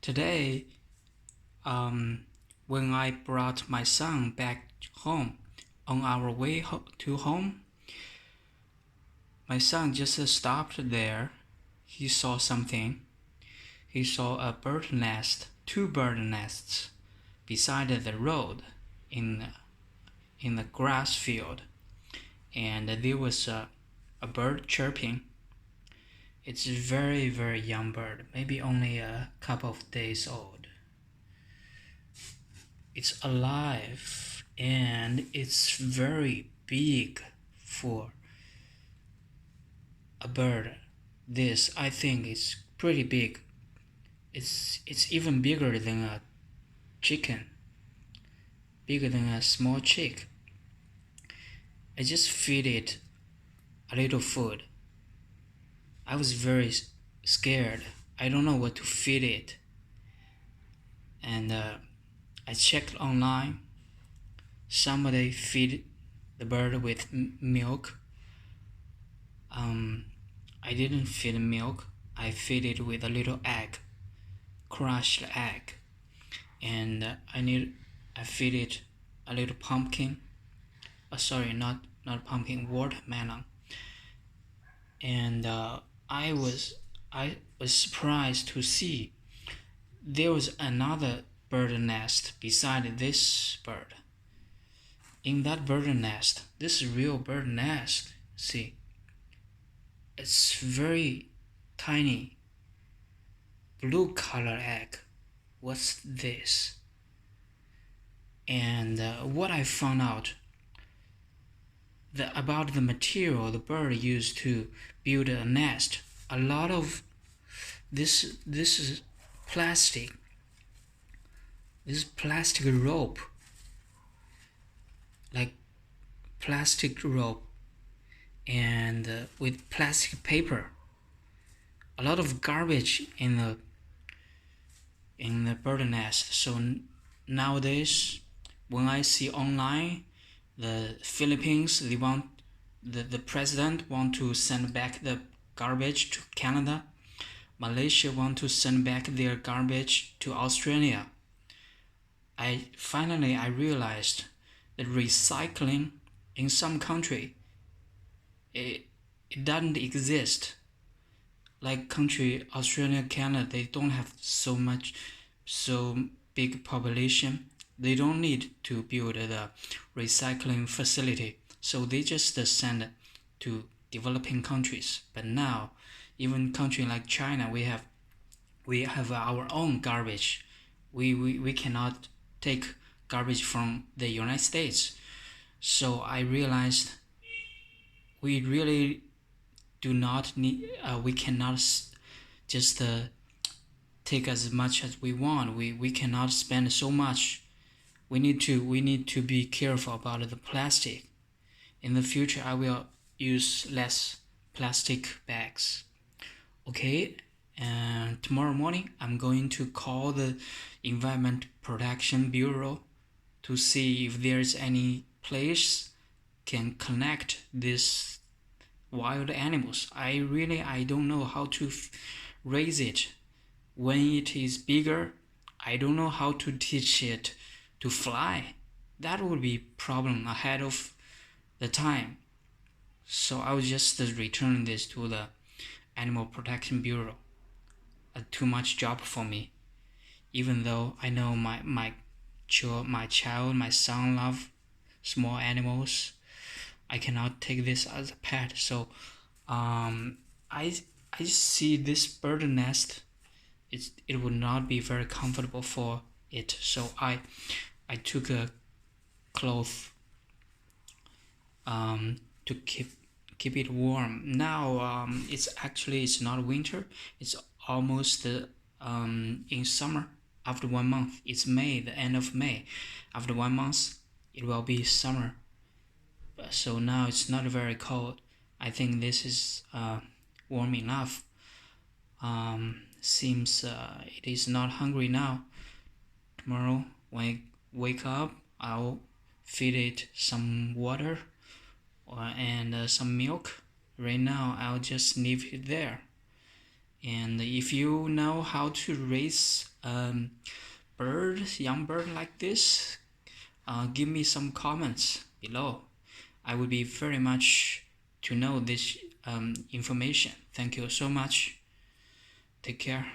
Today, when I brought my son back home, on our way to home, my son just stopped there. He saw something. He saw a bird nest, two bird nests, beside the road in the grass field, and there was a bird chirping. It's a very, very young bird, maybe only a couple of days old. It's alive and it's very big for a bird. This, I think, is pretty big. It's even bigger than a chicken, bigger than a small chick. I just feed it a little food. I was very scared. I don't know what to feed it. And I checked online. Somebody feed the bird with milk. I didn't feed milk. I feed it with a little egg, crushed egg. And I feed it a little pumpkin. Sorry, not pumpkin, watermelon. And I was surprised to see there was another bird nest beside this bird. In that bird nest, this real bird nest, see, it's very tiny blue color egg. What's this? And what I found out about the material the bird used to build a nest, a lot of this is plastic. This plastic rope, like plastic rope, and with plastic paper. A lot of garbage in the bird nest. So nowadays, when I see online, the Philippines, the president want to send back the garbage to Canada. Malaysia want to send back their garbage to Australia. I realized that recycling in some country, it doesn't exist. Like country Australia, Canada, they don't have so big population. They don't need to build a recycling facility, so they just send it to developing countries. But now, even country like China, we have our own garbage. We cannot take garbage from the United States. So I realized we really do not need. We cannot just take as much as we want. We cannot spend so much. We need to be careful about the plastic. In the future, I will use less plastic bags. Okay, and tomorrow morning I'm going to call the Environment Protection Bureau to see if there's any place can connect these wild animals. I don't know how to raise it. When it is bigger, I don't know how to teach it to fly. That would be problem ahead of the time. So I will just return this to the Animal Protection Bureau. Too much job for me. Even though I know my son love small animals, I cannot take this as a pet. So I see this bird nest. It would not be very comfortable for it. So I took a cloth to keep it warm. Now it's not winter. It's almost in summer. After 1 month, it's May, the end of May. After 1 month, it will be summer. So now it's not very cold. I think this is warm enough. Seems it is not hungry now. Tomorrow when I wake up, I'll feed it some water and some milk. Right now I'll just leave it there. And if you know how to raise young bird like this, give me some comments below. I would be very much to know this information. Thank you so much. Take care.